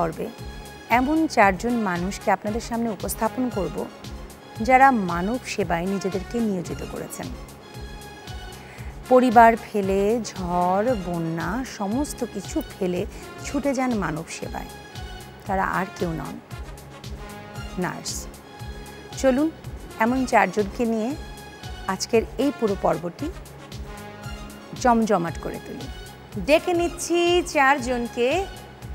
পর্বে এমন চারজন মানুষকে আপনাদের সামনে উপস্থাপন করব যারা মানব সেবায় নিজেদেরকে নিয়োজিত করেছেন। পরিবার ফেলে, ঝড় বন্যা সমস্ত কিছু ফেলে ছুটে যান মানব সেবায়। তারা আর কেউ নন, নার্স। চলুন এমন চারজনকে নিয়ে আজকের এই পুরো পর্বটি জমজমাট করে তুলি। ডেকে নিচ্ছি চারজনকে,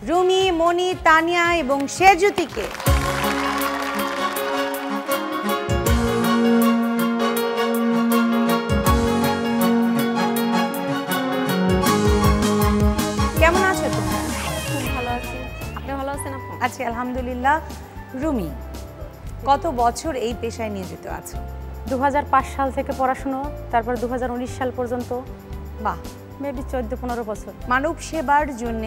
রুমি, মনি, তানিয়া এবং সেজুতিকে। কেমন আছো তোমরা? খুব ভালো আছি। আপনি ভালো আছেন? আপু আছি আলহামদুলিল্লাহ। রুমি, কত বছর এই পেশায় নিয়োজিত আছো? 2005 সাল থেকে পড়াশুনো, তারপর 2019 সাল পর্যন্ত। বাহ, মেবি 14-15 বছর। মানব সেবার জন্য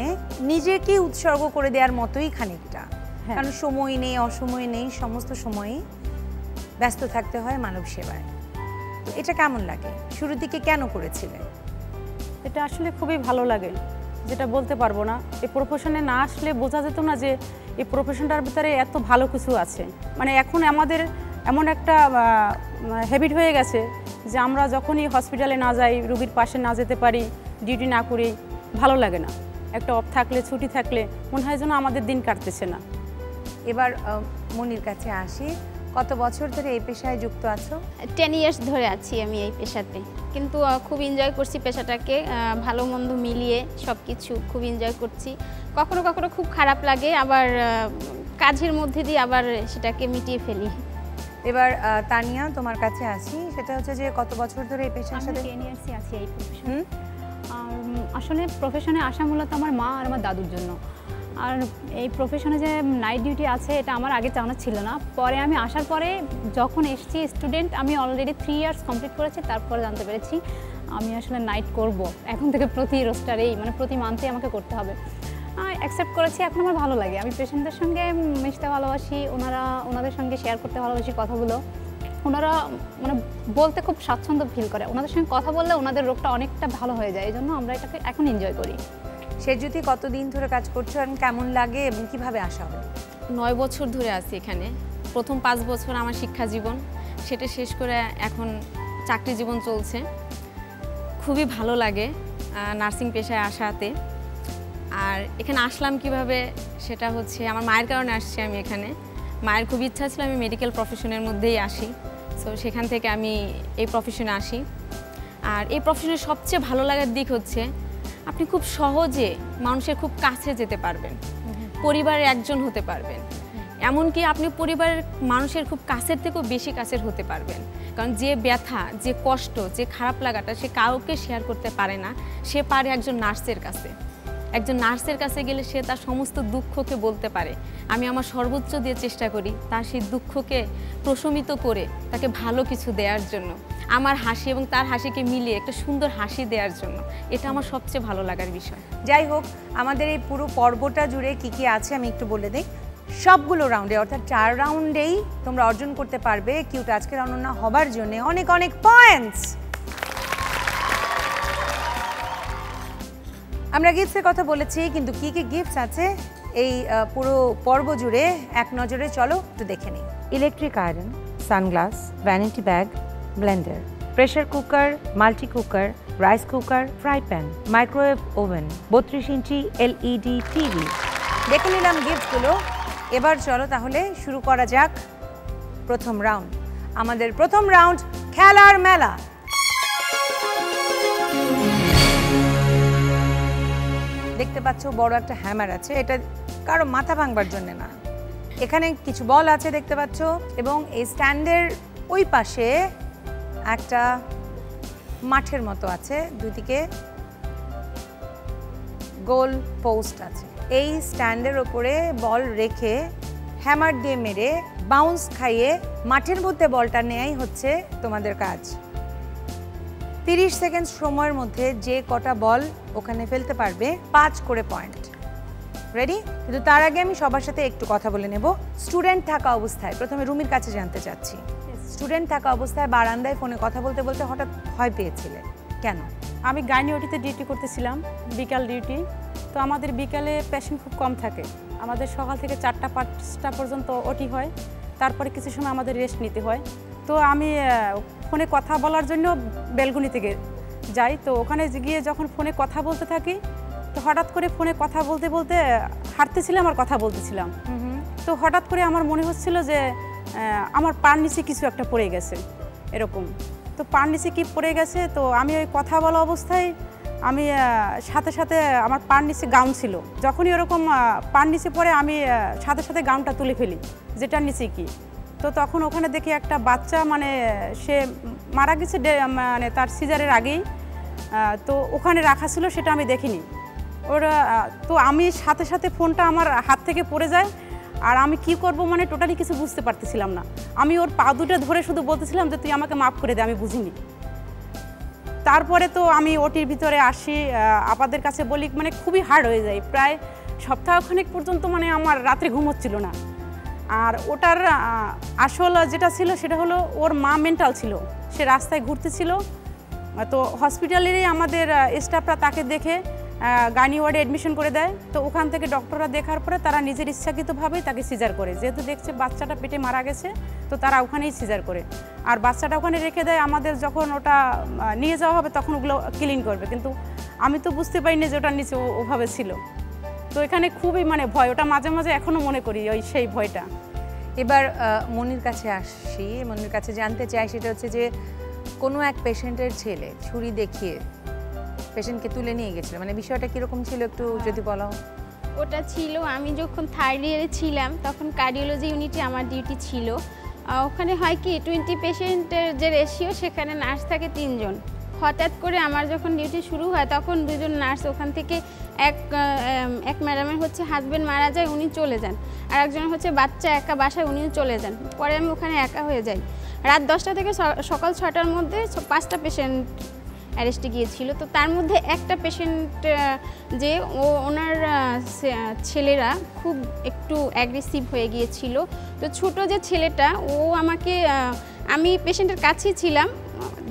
নিজেকে উৎসর্গ করে দেওয়ার মতোই খানিকটা, কারণ সময় নেই, অসময় নেই, সমস্ত সময়ই ব্যস্ত থাকতে হয় মানব সেবায়। তো এটা কেমন লাগে? শুরু থেকে কেন করেছিলে? এটা আসলে খুবই ভালো লাগে, যেটা বলতে পারবো না। এই প্রফেশনে না আসলে বোঝা যেত না যে এই প্রফেশনটার ভিতরে এত ভালো কিছু আছে। মানে এখন আমাদের এমন একটা হ্যাবিট হয়ে গেছে যে আমরা যখনই হসপিটালে না যাই, রোগীর পাশে না যেতে পারি, ডিউটি না করি, ভালো লাগে না। একটা অফ থাকলে, ছুটি থাকলে মনে হয় যেন আমাদের দিন কাটতেছে না। এবার মনির কাছে আসি, কত বছর ধরে এই পেশায় যুক্ত আছো? 10 ইয়ার্স ধরে আছি আমি এই পেশাতে, কিন্তু খুব এনজয় করছি পেশাটাকে। ভালো মন্দ মিলিয়ে সব কিছু খুব এনজয় করছি। কখনো কখনো খুব খারাপ লাগে, আবার কাজের মধ্যে দিয়ে আবার সেটাকে মিটিয়ে ফেলি। এবার তানিয়া, তোমার কাছে আসি, সেটা হচ্ছে যে কত বছর ধরে এই পেশার সাথে? 10 ইয়ার্সই আছি এই প্রফেশনে। আর আসলে প্রফেশনে আসা মূলত আমার মা আর আমার দাদুর জন্য। আর এই প্রফেশনে যে নাইট ডিউটি আছে এটা আমার আগে জানা ছিল না। পরে আমি আসার পরে যখন এসেছি স্টুডেন্ট, আমি অলরেডি 3 ইয়ার্স কমপ্লিট করেছি, তারপরে জানতে পেরেছি আমি আসলে নাইট করব। এখন থেকে প্রতি রোস্টারেই, মানে প্রতি মান্থে আমাকে করতে হবে। অ্যাকসেপ্ট করেছি। এখন আমার ভালো লাগে, আমি পেশেন্টদের সঙ্গে মিশতে ভালোবাসি, ওনাদের সঙ্গে শেয়ার করতে ভালোবাসি কথাগুলো। ওনারা মানে বলতে খুব স্বাচ্ছন্দ্য ফিল করে, ওনাদের সঙ্গে কথা বললে ওনাদের রোগটা অনেকটা ভালো হয়ে যায়। এই জন্য আমরা এটাকে এখন এনজয় করি। সেজুতি, কতদিন ধরে কাজ করছো এবং কেমন লাগে এবং কিভাবে আসা হলো? 9 বছর ধরে আছি এখানে। প্রথম 5 বছর আমার শিক্ষা জীবন, সেটা শেষ করে এখন চাকরি জীবন চলছে। খুবই ভালো লাগে নার্সিং পেশায় আসাতে। আর এখানে আসলাম কিভাবে, সেটা হচ্ছে আমার মায়ের কারণে আসছি আমি এখানে। মায়ের খুব ইচ্ছা ছিল আমি মেডিকেল প্রফেশনের মধ্যেই আসি, সো সেখান থেকে আমি এই প্রফেশনে আসি। আর এই প্রফেশনের সবচেয়ে ভালো লাগার দিক হচ্ছে আপনি খুব সহজে মানুষের খুব কাছে যেতে পারবেন, পরিবারের একজন হতে পারবেন। এমনকি আপনি পরিবারের মানুষের খুব কাছের থেকেও বেশি কাছের হতে পারবেন, কারণ যে ব্যথা, যে কষ্ট, যে খারাপ লাগাটা সে কাউকে শেয়ার করতে পারে না, সে পারে একজন নার্সের কাছে। একজন নার্সের কাছে গেলে সে তার সমস্ত দুঃখকে বলতে পারে। আমি আমার সর্বোচ্চ দিয়ে চেষ্টা করি তার সেই দুঃখকে প্রশমিত করে তাকে ভালো কিছু দেওয়ার জন্য, আমার হাসি এবং তার হাসিকে মিলিয়ে একটা সুন্দর হাসি দেওয়ার জন্য। এটা আমার সবচেয়ে ভালো লাগার বিষয়। যাই হোক, আমাদের এই পুরো পর্বটা জুড়ে কি কি আছে আমি একটু বলে দিই। সবগুলো রাউন্ডে, অর্থাৎ 4 রাউন্ডেই তোমরা অর্জন করতে পারবে কিউট আজকের অনন্য হবার জন্য অনেক অনেক পয়েন্টস। আমরা গিফটসের কথা বলেছি, কিন্তু কি কি গিফটস আছে এই পুরো পর্ব জুড়ে এক নজরে চলো একটু দেখে নিই। Electric iron, sunglass, vanity bag, Blender, pressure cooker, multi cooker, rice cooker, fry pan, microwave oven, 32 ইঞ্চি LED টিভি। দেখে নিলাম গিফটগুলো। এবার চলো তাহলে শুরু করা যাক প্রথম রাউন্ড। আমাদের প্রথম রাউন্ড খেলার মেলা। দেখতে পাচ্ছ বড় একটা হ্যামার আছে, এটা কারো মাথা ভাঙবার জন্য না। এখানে কিছু বল আছে দেখতে পাচ্ছ, এবং এই স্ট্যান্ডের ওই পাশে একটা মাঠের মতো আছে, দুদিকে গোল পোস্ট আছে। এই স্ট্যান্ডের ওপরে বল রেখে হ্যামার দিয়ে মেরে বাউন্স খাইয়ে মাঠের মধ্যে বলটা নেয়াই হচ্ছে তোমাদের কাজ। 30 সেকেন্ড সময়ের মধ্যে যে কটা বল ওখানে ফেলতে পারবে 5 করে পয়েন্ট। রেডি? কিন্তু তার আগে আমি সবার সাথে একটু কথা বলে নেব। স্টুডেন্ট থাকা অবস্থায় প্রথমে রুমির কাছে জানতে চাচ্ছি, স্টুডেন্ট থাকা অবস্থায় বারান্দায় ফোনে কথা বলতে বলতে হঠাৎ ভয় পেয়েছিলে কেন? আমি গাইনি ওটিতে ডিউটি করতেছিলাম, বিকাল ডিউটি। তো আমাদের বিকালে পেশেন্ট খুব কম থাকে, আমাদের সকাল থেকে 4টা 5টা পর্যন্ত ওটি হয়, তারপরে কিছু সময় আমাদের রেস্ট নিতে হয়। তো আমি ফোনে কথা বলার জন্য বেলকুনি থেকে যাই। তো ওখানে গিয়ে যখন ফোনে কথা বলতে থাকি, তো হঠাৎ করে ফোনে কথা বলতে বলতে হাঁটতেছিলাম আর কথা বলতেছিলাম। তো হঠাৎ করে আমার মনে হচ্ছিল যে আমার পার নিচে কিছু একটা পড়ে গেছে এরকম। তো পার নিচে কি পড়ে গেছে, তো আমি ওই কথা বলা অবস্থায় আমি সাথে সাথে আমার পার নিচে গাউন ছিল, যখনই ওরকম পার নিচে পড়ে আমি সাথে সাথে গাউনটা তুলে ফেলি যেটার নিচে কি। তো তখন ওখানে দেখি একটা বাচ্চা, মানে সে মারা গেছে মানে তার সিজারের আগেই, তো ওখানে রাখা ছিল, সেটা আমি দেখিনি। ওরা তো আমি সাথে সাথে ফোনটা আমার হাত থেকে পড়ে যায়, আর আমি কি করব মানে টোটালি কিছু বুঝতে পারতেছিলাম না। আমি ওর পা দুটো ধরে শুধু বলতেছিলাম যে তুই আমাকে মাফ করে দে, আমি বুঝিনি। তারপরে তো আমি ওটির ভিতরে আসি, আপাদের কাছে বলি, মানে খুবই হার্ড হয়ে যায়। প্রায় সপ্তাহখানেক পর্যন্ত মানে আমার রাত্রে ঘুম হচ্ছিল না। আর ওটার আসল যেটা ছিল সেটা হলো ওর মা মেন্টাল ছিল, সে রাস্তায় ঘুরতেছিল। তো হসপিটালেরই আমাদের স্টাফরা তাকে দেখে গাইনি ওয়ার্ডে অ্যাডমিশন করে দেয়। তো ওখান থেকে ডক্টররা দেখার পরে তারা নিজের ইচ্ছাকৃতভাবেই তাকে সিজার করে, যেহেতু দেখছে বাচ্চাটা পেটে মারা গেছে, তো তারা ওখানেই সিজার করে। আর বাচ্চাটা ওখানে রেখে দেয়, আমাদের যখন ওটা নিয়ে যাওয়া হবে তখন ওগুলো ক্লিন করবে। কিন্তু আমি তো বুঝতে পারিনি যে ওটার নিচে ওভাবে ছিল। তো এখানে খুবই মানে ভয়, ওটা মাঝে মাঝে এখনও মনে করি ওই সেই ভয়টা। এবার মনির কাছে আসি, মনির কাছে জানতে চাই সেটা হচ্ছে যে কোনো এক পেশেন্টের ছেলে ছুরি দেখিয়ে পেশেন্টকে তুলে নিয়ে গেছিল, মানে বিষয়টা কীরকম ছিল একটু যদি বলো। ওটা ছিল আমি যখন 3rd ইয়ারে ছিলাম, তখন কার্ডিওলজি ইউনিটে আমার ডিউটি ছিল। ওখানে হয় কি 20 পেশেন্টের যে রেশিও, সেখানে নার্স থাকে 3 জন। হঠাৎ করে আমার যখন ডিউটি শুরু হয় তখন 2 জন নার্স ওখান থেকে, এক ম্যাডামের হচ্ছে হাজব্যান্ড মারা যায়, উনি চলে যান, আর একজন হচ্ছে বাচ্চা একা বাসায়, উনিও চলে যান। পরে আমি ওখানে একা হয়ে যাই। রাত 10টা থেকে সকাল 6টার মধ্যে 5টা পেশেন্ট অ্যারেস্টে গিয়েছিল। তো তার মধ্যে একটা পেশেন্ট যে ওনার ছেলেরা খুব একটু অ্যাগ্রেসিভ হয়ে গিয়েছিল। তো ছোট যে ছেলেটা, ও আমাকে, আমি পেশেন্টের কাছেই ছিলাম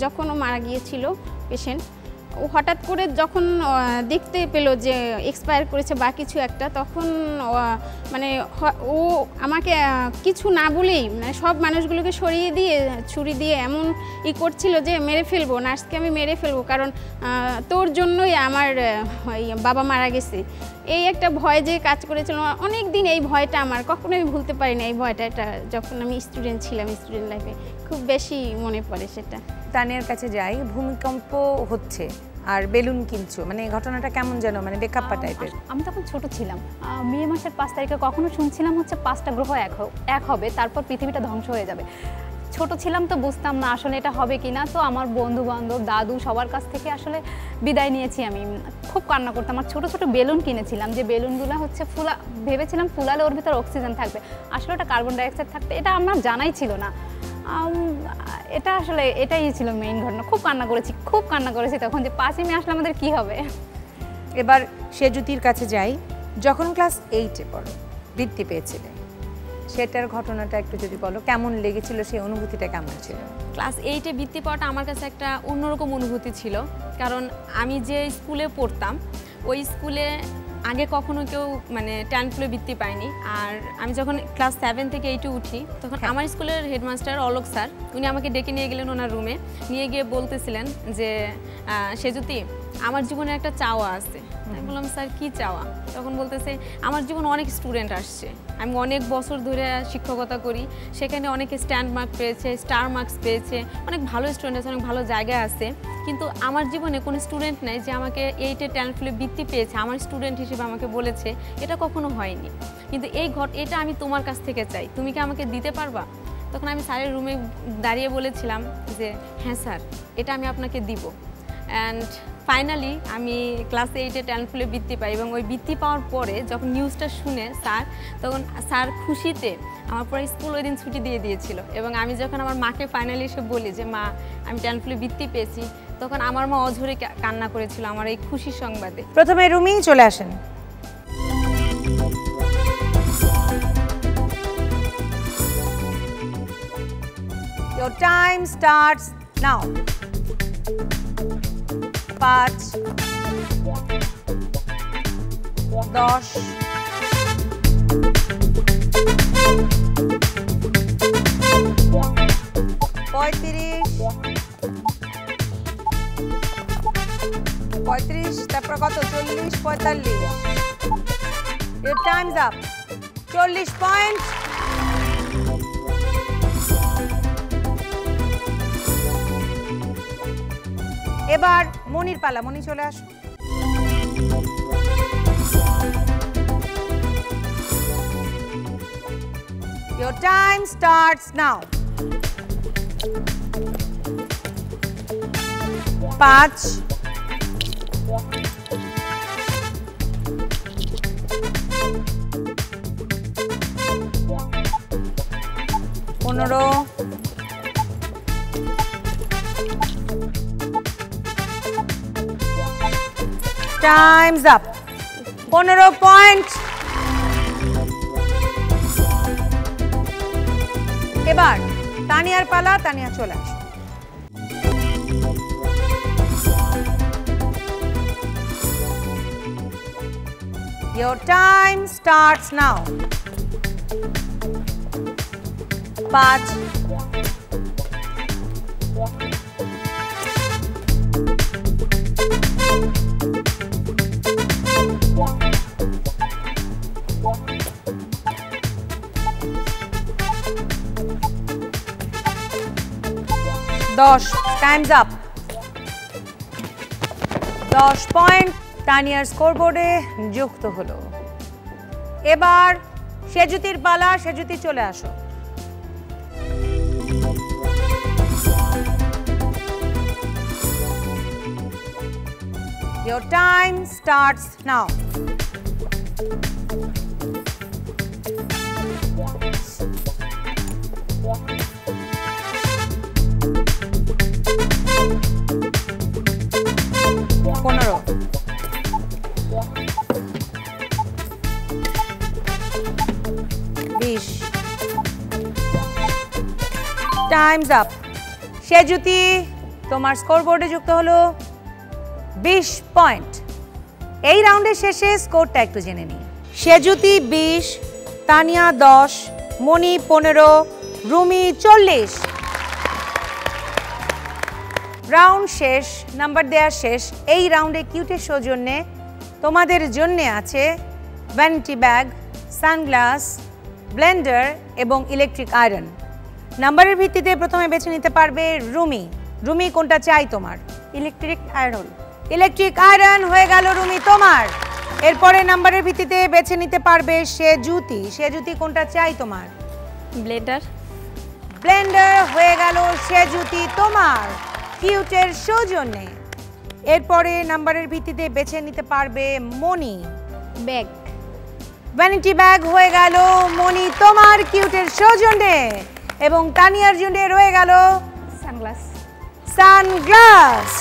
যখন ও মারা গিয়েছিল পেশেন্ট। ও হঠাৎ করে যখন দেখতে পেলো যে এক্সপায়ার করেছে বা কিছু একটা, তখন মানে ও আমাকে কিছু না বলেই মানে সব মানুষগুলোকে সরিয়ে দিয়ে ছুরি দিয়ে এমন করছিল যে মেরে ফেলবো, নার্সকে আমি মেরে ফেলবো, কারণ তোর জন্যই আমার বাবা মারা গেছে। এই একটা ভয় যে কাজ করেছিল অনেক দিন, এই ভয়টা আমার কখনো আমি ভুলতে পারি না। এই ভয়টা, এটা যখন আমি স্টুডেন্ট ছিলাম, স্টুডেন্ট লাইফে খুব বেশি মনে পড়ে সেটা। তানিয়ার কাছে যাই, ভূমিকম্প হচ্ছে আর বেলুন কিনছো, মানে ঘটনাটা কেমন যেন, মানে বেকাপ্পা টাইপের। আমি তখন ছোট ছিলাম, মে মাসের 5 তারিখে কখনো শুনছিলাম হচ্ছে 5টা গ্রহ এক হবে, তারপর পৃথিবীটা ধ্বংস হয়ে যাবে। ছোট ছিলাম তো বুঝতাম না আসলে এটা হবে কিনা। তো আমার বন্ধু বান্ধব, দাদু, সবার কাছ থেকে আসলে বিদায় নিয়েছি। আমি খুব কান্না করতাম। আমার ছোট ছোট বেলুন কিনেছিলাম, যে বেলুনগুলো হচ্ছে ভেবেছিলাম ফুলালে ওর ভিতরে অক্সিজেন থাকবে, আসলে ওটা কার্বন ডাইঅক্সাইড থাকবে, এটা আমার জানাই ছিল না। এটা আসলে এটাই ছিল মেইন ঘটনা। খুব কান্না করেছি তখন, যে 5ই মে আসলে আমাদের কি হবে। এবার সেজুতির কাছে যাই, যখন ক্লাস 8-এ পড়ো, বৃত্তি পেয়েছিলে, সেটার ঘটনাটা একটু যদি বলো, কেমন লেগেছিল, সেই অনুভূতিটা কেমন ছিল? ক্লাস 8-এ বৃত্তি পাওয়াটা আমার কাছে একটা অন্যরকম অনুভূতি ছিল, কারণ আমি যে স্কুলে পড়তাম ওই স্কুলে আগে কখনো কেউ মানে 10 বৃত্তি পায়নি। আর আমি যখন ক্লাস 7 থেকে 8-এ উঠি, তখন আমার স্কুলের হেডমাস্টার অলোক স্যার, উনি আমাকে ডেকে নিয়ে গেলেন ওনার রুমে, নিয়ে গিয়ে বলতেছিলেন যে সেজুতি, আমার জীবনে একটা চাওয়া আছে। আমি বললাম স্যার কী চাওয়া? তখন বলতেছে আমার জীবনে অনেক স্টুডেন্ট আসছে, আমি অনেক বছর ধরে শিক্ষকতা করি, সেখানে অনেকে স্ট্যান্ড মার্ক পেয়েছে, স্টার মার্কস পেয়েছে, অনেক ভালো স্টুডেন্ট আছে, অনেক ভালো জায়গায় আছে, কিন্তু আমার জীবনে কোনো স্টুডেন্ট নেই যে আমাকে 8-এ 10 বৃত্তি পেয়েছে, আমার স্টুডেন্ট হিসেবে আমাকে বলেছে, এটা কখনো হয়নি। কিন্তু এটা আমি তোমার কাছ থেকে চাই, তুমি কি আমাকে দিতে পারবা? তখন আমি স্যারের রুমে দাঁড়িয়ে বলেছিলাম যে হ্যাঁ স্যার, এটা আমি আপনাকে দিব। অ্যান্ড ফাইনালি আমি ক্লাস 8-এ 10 বৃত্তি পাই, এবং ওই বৃত্তি পাওয়ার পরে যখন নিউজটা শুনে স্যার, তখন স্যার খুশিতে আমার পুরো স্কুল ওই দিন ছুটি দিয়ে দিয়েছিল। এবং আমি যখন আমার মাকে ফাইনালি এসে বলি যে মা আমি 10 বৃত্তি পেয়েছি, তখন আমার মা অঝরে কান্না করেছিল আমার এই খুশির সংবাদে। প্রথমে রুমেই চলে আসেন। Your time starts now. 5, 10, 45 Your time's up 40 point এবার মনির পালা মনি চলে আসো Your time starts now 5 15 Time's up 15 point এবার তানিয়ার পালা তানিয়া চলে আসো Your time starts now 5 10 time's up 10 point তানিয়ার স্কোরবোর্ডে যুক্ত হলো এবার সেজুতির পালা সেজুতি চলে আসো Your time starts now 15 20 Time's up Sejuti তোমার স্কোরবোর্ডে যুক্ত হলো 20 পয়েন্ট এই রাউন্ডের শেষে স্কোরটা একটু জেনে নিই সেজুতি 20 তানিয়া 10 মনি 15 রুমি 40 রাউন্ড শেষ নাম্বার দেওয়া শেষ এই রাউন্ডে কিউটের সৌজন্যে তোমাদের জন্য আছে ভ্যানিটি ব্যাগ সানগ্লাস ব্লেন্ডার এবং ইলেকট্রিক আয়রন নাম্বারের ভিত্তিতে প্রথমে বেছে নিতে পারবে রুমি রুমি কোনটা চাই তোমার ইলেকট্রিক আয়রন ইলেকট্রিক আয়রন হয়ে গেল রুমি তোমার এরপরে নাম্বারের ভিত্তিতে বেছে নিতে পারবে সেজুতি কোনটা চাই তোমার ব্লেন্ডার ব্লেন্ডার হয়ে গেল সেজুতি তোমার কিউটের সৌজন্যে এরপরে নাম্বারের ভিত্তিতে বেছে নিতে পারবে মনি ব্যাগ ভ্যানিটি ব্যাগ হয়ে গেল মনি তোমার কিউটের সৌজন্যে এবং তানিয়ার জন্য রয়ে গেল সানগ্লাস সানগ্লাস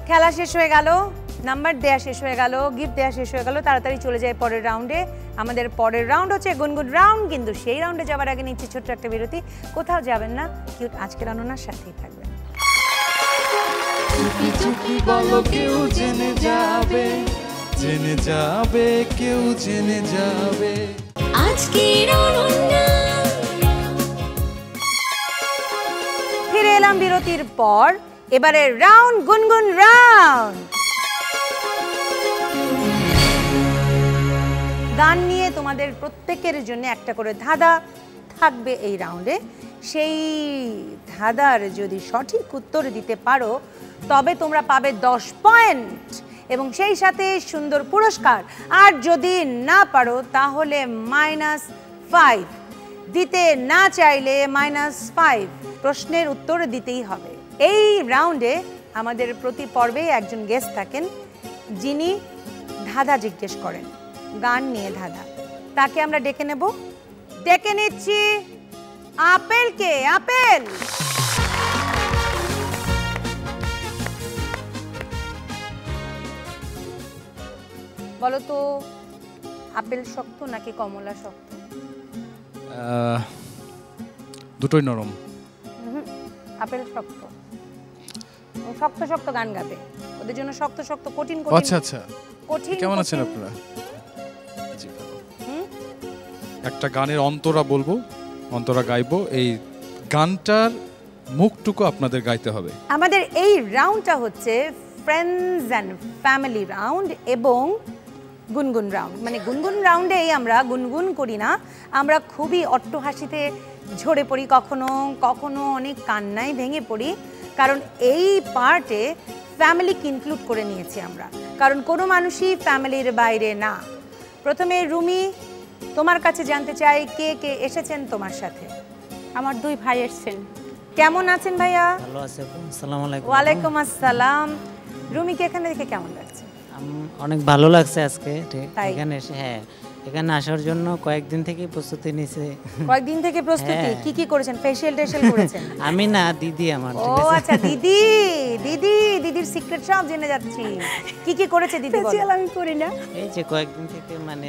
খেলা শেষ হয়ে গেল নাম্বার দেয়া শেষ হয়ে গেল গিফট দেয়া শেষ হয়ে গেল তাড়াতাড়ি চলে যায় পরের রাউন্ডে আমাদের পরের রাউন্ড হচ্ছে গুনগুন রাউন্ড কিন্তু সেই রাউন্ডে যাওয়ার আগে নিচ্ছি ছোট্ট একটা বিরতি কোথাও যাবেন না কিউট আজকের অনন্যার সাথেই থাকবেন চুপি চুপি বলো কেউ জেনে যাবে কেউ জেনে যাবে আজকের অনন্যা ফিরে এলাম বিরতির পর এবারে রাউন্ড গুনগুন রাউন্ড গান নিয়ে তোমাদের প্রত্যেকের জন্য একটা করে ধাঁধা থাকবে এই রাউন্ডে সেই ধাঁধার যদি সঠিক উত্তর দিতে পারো তবে তোমরা পাবে 10 পয়েন্ট এবং সেই সাথে সুন্দর পুরস্কার আর যদি না পারো তাহলে -5 দিতে না চাইলে -5 প্রশ্নের উত্তর দিতেই হবে এই রাউন্ডে আমাদের প্রতি পর্বে একজন গেস্ট থাকেন যিনি ধাঁধা জিজ্ঞেস করেন গান নিয়ে ধাঁধা তাকে আমরা ডেকে নেব ডেকে নিচ্ছি আপেলকে আপেল বলো তো আপেল শক্ত নাকি কমলা শক্ত দুটোই নরম আপেল শক্ত শক্ত শক্ত গান গাবে ওদের জন্য শক্ত শক্ত কঠিন আচ্ছা আচ্ছা কঠিন কেমন আছেন আপনারা জি ভালো একটা গানের অন্তরা বলবো অন্তরা গাইবো এই গানটার মুখটুকু আপনাদের গাইতে হবে আমাদের এই রাউন্ডটা হচ্ছে ফ্রেন্ডস অ্যান্ড ফ্যামিলি রাউন্ড এবং গুনগুন রাউন্ড। মানে গুনগুন রাউন্ডেই আমরা গুনগুন করি না, আমরা খুবই অট্টহাসিতে ঝরে পড়ি, কখনো কখনো অনেক কান্নায় ভেঙে পড়ি, কারণ এই পার্টে ফ্যামিলিকে ইনক্লুড করে নিয়েছি আমরা, কারণ কোনো মানুষই ফ্যামিলির বাইরে না। প্রথমে রুমি, তোমার কাছে জানতে চাই কে কে এসেছেন তোমার সাথে? আমার 2 ভাই এসেছেন। কেমন আছেন ভাইয়া? ভালো আছে আপু, আসসালামু আলাইকুম। ওয়ালাইকুম আসসালাম। রুমিকে এখানে দেখে কেমন লাগছে? অনেক ভালো লাগছে আজকে ঠিক তাই? এখানে এসে। হ্যাঁ, এখানে আসার জন্য কয়েকদিন থেকে প্রস্তুতি নিয়েছে। কয়েকদিন থেকে প্রস্তুতি? হ্যাঁ। কি কি করেছেন? ফেশিয়াল টেশিয়াল করেছেন? আমি না, দিদি আমার। ও আচ্ছা, দিদি দিদির সিক্রেট সব জেনে যাচ্ছি। কি কি করেছে দিদি? ফেসিয়াল আমি করি না। এই যে কয়েকদিন থেকে মানে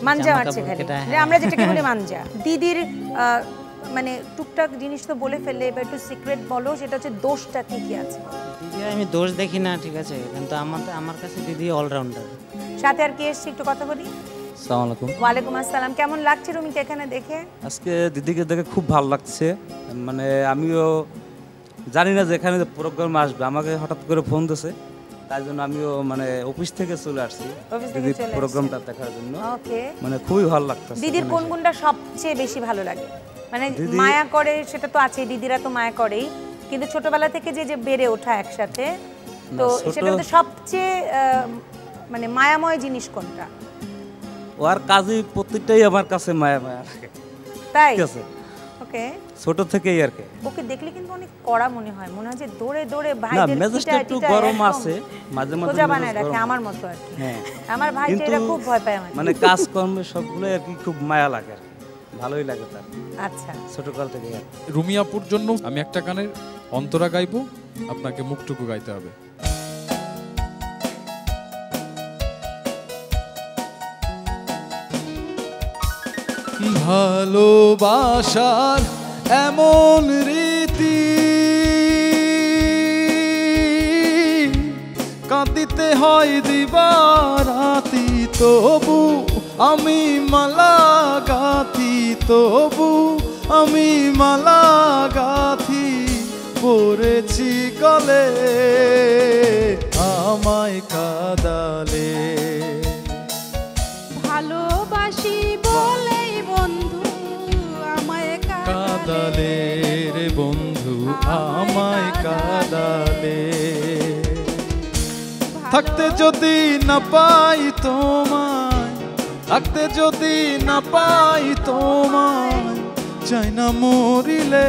মানজা জামা মারছে কাপড় খালি, কেটা, যে আমরা যেটাকে বলি মানজা। দিদির মানে টুকটাক জিনিস তো বলে ফেললে, এবার একটু সিক্রেট বলো, সেটা হচ্ছে দোষটা কি কি আছে? দিদি আমি দোষ দেখি না, ঠিক আছে, কিন্তু আমার কাছে দিদি অলরাউন্ডার। সাথে আর কি এসছে একটু কথা বলি। আসসালামু আলাইকুম। ওয়ালাইকুম আসসালাম। কেমন লাগছে রুমিকে এখানে দেখে? আজকে দিদিকে দেখে খুব ভালো লাগছে। মানে আমিও জানি না যে এখানে প্রোগ্রাম আসবে, আমাকে হঠাৎ করে ফোন দিয়েছে, তাই জন্য আমিও মানে অফিস থেকে চলে আসছি অফিস থেকে দিদির চলে প্রোগ্রামটা দেখার জন্য। ওকে। মানে খুবই ভালো লাগতেছে। দিদির কোন গুণটা সবচেয়ে বেশি ভালো লাগে? মানে মায়া করে সেটা তো আছে, দিদিরা তো মায়া করেই, কিন্তু ছোটবেলা থেকে যে যে বেড়ে ওঠা একসাথে, তো সেটা তো সবচেয়ে মানে মায়াময় জিনিস কোনটা? ওর কাজই প্রত্যেকটাই আমার কাছে মায়া মায়া লাগে। তাই? ঠিক আছে, ওকে। ছোট থেকেই আর কি। ওকে দেখলে কিন্তু অনেক কড়া মনে হয়, মনে হয় যে দৌড়ে দৌড়ে না, ভাইদের মেজাজটা একটু গরম আছে, মাঝে মাঝে সোজা বানায় মেজাজ রাখে গরম। আমার মতো আর কি। হ্যাঁ, আমার ভাইটা কিন্তু এটা খুব ভয় পায় আমার। মানে কাজকর্মে সবগুলো আর কি খুব মায়া লাগে আর কি, ভালোই লাগে তার। আচ্ছা, ছোটকাল থেকে আর কি। রুমি আপুর জন্য আমি একটা গানের অন্তরা গাইবো, আপনাকে মুখটুকু গাইতে হবে। ভালোবাসার এমন রীতি, কাঁদিতে হয় দিবারাতি, তবু আমি মালা গাথি, তবু আমি মালা গাথি, পড়েছি গলে আমায় কাদালে। ভালোবাসি বলেই বন্ধু আমায় কাদালে রে বন্ধু, আমায় কাদালে। থাকতে যদি না পাই তোমায়, থাকতে যদি না পাই তোমায়, চাই না মরিলে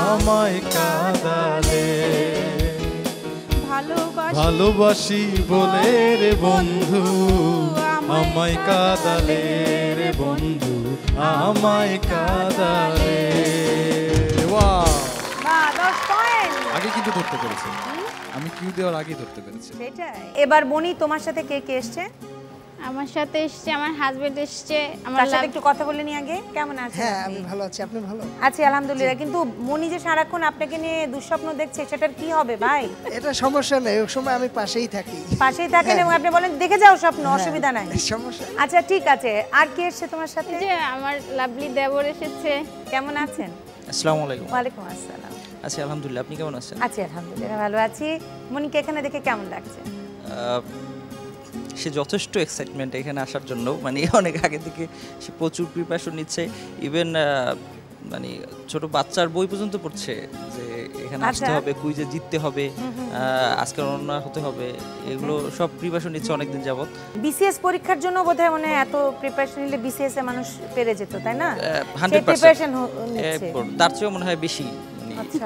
আমায় কাদালে। ভালোবাসি বলে রে বন্ধু আমায় কাদালে রে বন্ধু, আমায় কাদালে। ওয়াও, বাহ, 10 পয়েন্ট। আগে কিন্তু ধরতে পেরেছি, আমি কিউ দেওয়ার আগে ধরতে পেরেছি। সেটাই। এবার বনি, তোমার সাথে কে কে এসছে? আমার সাথে এসছে আমার হাজবেন্ড এসছে, আমার তার সাথে একটু কথা বলে নি আগে। কেমন আছেন? হ্যাঁ, আমি ভালো আছি। আপনি ভালো? আছি আলহামদুলিল্লাহ। কিন্তু মনি যে সারাক্ষণ আপনাকে নিয়ে দুঃস্বপ্ন দেখছে, সেটার কি হবে ভাই? এটা সমস্যা নেই, ওই সময় আমি পাশেই থাকি। পাশেই থাকেন এবং আপনি বলেন দেখে যাও স্বপ্ন, অসুবিধা নাই। সমস্যা নেই। আচ্ছা ঠিক আছে। আর কে এসছে তোমার সাথে? যে আমার লাভলি দেবর এসেছে। কেমন আছেন? আসসালামু আলাইকুম। ওয়ালাইকুম আসসালাম। আছি আলহামদুলিল্লাহ, আপনি কেমন আছেন? আছি আলহামদুলিল্লাহ, ভালো আছি। মনিকে এখানে দেখে কেমন লাগছে? সে যথেষ্ট এক্সাইটমেন্ট এখানে আসার জন্য, মানে অনেক আগে থেকে সে প্রচুর প্রিপারেশন নিচ্ছে, ইভেন মানে ছোট বাচ্চার বই পর্যন্ত পড়ছে যে এখানে আসতে হবে, কুইজে জিততে হবে, আজকে রান্না হতে হবে, এগুলো সব প্রিপারেশন নিচ্ছে অনেকদিন যাবত। বিসিএস পরীক্ষার জন্য বোধহয় মানে এত প্রিপারেশন নিলে বিসিএস এ মানুষ পেরে যেত, তাই না? 100% তার চেয়েও মনে হয় বেশি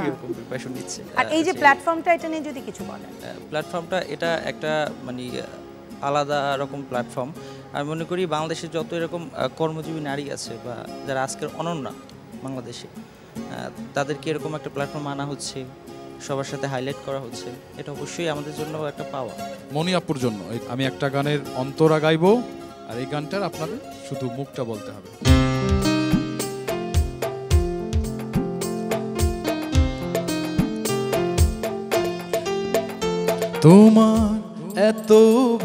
এরকম প্রিপারেশন নিচ্ছে। আর এই যে প্ল্যাটফর্মটা, এটা নিয়ে যদি কিছু বলেন। প্ল্যাটফর্মটা এটা একটা মানে আলাদা রকম প্ল্যাটফর্ম। আমি মনে করি বাংলাদেশে যত এরকম কর্মজীবী নারী আছে বা যারা আজকের অনন্যা বাংলাদেশে, তাদেরকে এরকম একটা প্ল্যাটফর্ম আনা হচ্ছে, সবার সাথে হাইলাইট করা হচ্ছে, এটা অবশ্যই আমাদের জন্য একটা পাওয়া। মনি আপুর জন্য আমি একটা গানের অন্তরা গাইবো, আর এই গানটার আপনাদের শুধু মুখটা বলতে হবে। তোমার এত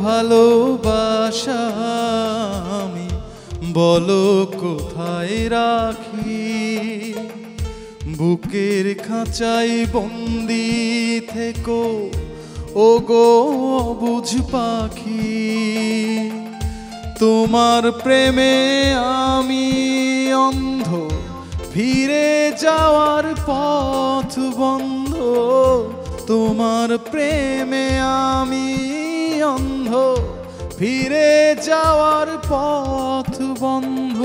ভালোবাসা আমি বলো কোথায় রাখি, বুকের খাঁচায় বন্দি থেকো ও গো বুঝ পাখি, তোমার প্রেমে আমি অন্ধ, ফিরে যাওয়ার পথ বন্ধ। তোমার প্রেমে আমি অন্ধ, ফিরে যাওয়ার পথ বন্ধ।